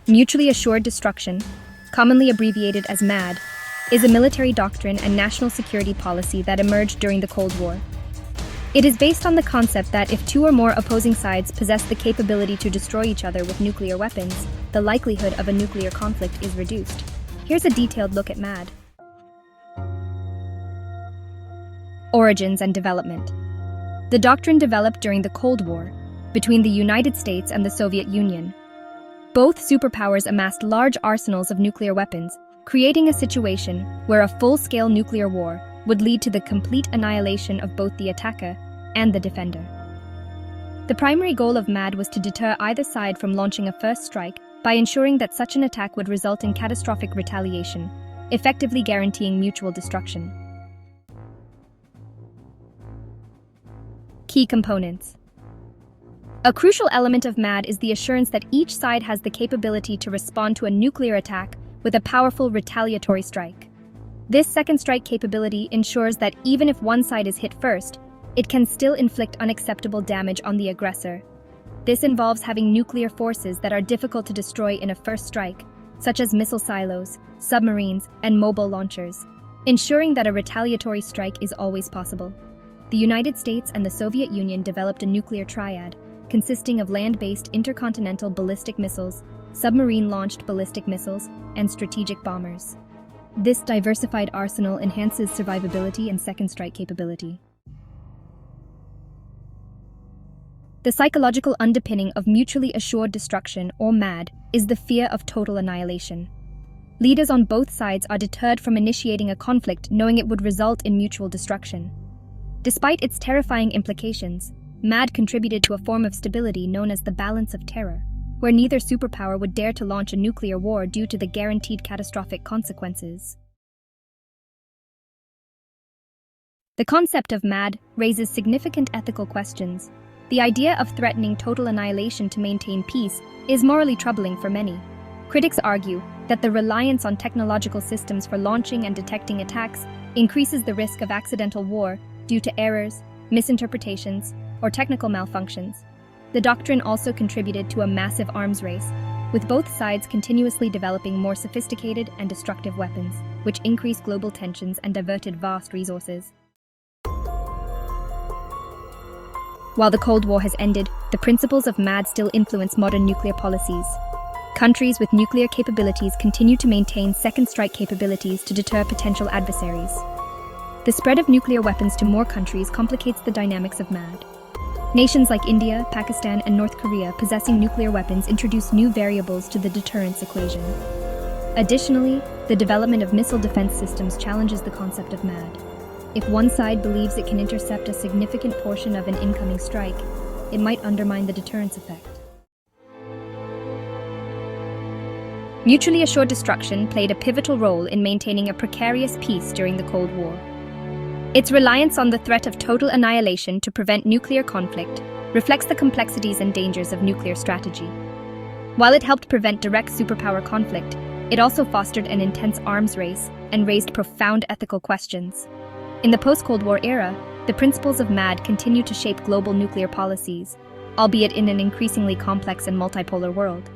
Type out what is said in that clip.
Mutually Assured Destruction, commonly abbreviated as MAD, is a military doctrine and national security policy that emerged during the Cold War. It is based on the concept that if two or more opposing sides possess the capability to destroy each other with nuclear weapons, the likelihood of a nuclear conflict is reduced. Here's a detailed look at MAD. Origins and development. The doctrine developed during the Cold War between the United States and the Soviet Union. Both superpowers amassed large arsenals of nuclear weapons, creating a situation where a full-scale nuclear war would lead to the complete annihilation of both the attacker and the defender. The primary goal of MAD was to deter either side from launching a first strike by ensuring that such an attack would result in catastrophic retaliation, effectively guaranteeing mutual destruction. Key components. A crucial element of MAD is the assurance that each side has the capability to respond to a nuclear attack with a powerful retaliatory strike. This second strike capability ensures that even if one side is hit first, it can still inflict unacceptable damage on the aggressor. This involves having nuclear forces that are difficult to destroy in a first strike, such as missile silos, submarines, and mobile launchers, ensuring that a retaliatory strike is always possible. The United States and the Soviet Union developed a nuclear triad, consisting of land-based intercontinental ballistic missiles, submarine-launched ballistic missiles, and strategic bombers. This diversified arsenal enhances survivability and second strike capability. The psychological underpinning of mutually assured destruction, or MAD, is the fear of total annihilation. Leaders on both sides are deterred from initiating a conflict knowing it would result in mutual destruction. Despite its terrifying implications, MAD contributed to a form of stability known as the balance of terror, where neither superpower would dare to launch a nuclear war due to the guaranteed catastrophic consequences. The concept of MAD raises significant ethical questions. The idea of threatening total annihilation to maintain peace is morally troubling for many. Critics argue that the reliance on technological systems for launching and detecting attacks increases the risk of accidental war due to errors, misinterpretations, or technical malfunctions. The doctrine also contributed to a massive arms race, with both sides continuously developing more sophisticated and destructive weapons, which increased global tensions and diverted vast resources. While the Cold War has ended, the principles of MAD still influence modern nuclear policies. Countries with nuclear capabilities continue to maintain second strike capabilities to deter potential adversaries. The spread of nuclear weapons to more countries complicates the dynamics of MAD. Nations like India, Pakistan, and North Korea possessing nuclear weapons introduce new variables to the deterrence equation. Additionally, the development of missile defense systems challenges the concept of MAD. If one side believes it can intercept a significant portion of an incoming strike, it might undermine the deterrence effect. Mutually assured destruction played a pivotal role in maintaining a precarious peace during the Cold War. Its reliance on the threat of total annihilation to prevent nuclear conflict reflects the complexities and dangers of nuclear strategy. While it helped prevent direct superpower conflict, it also fostered an intense arms race and raised profound ethical questions. In the post-Cold War era, the principles of MAD continue to shape global nuclear policies, albeit in an increasingly complex and multipolar world.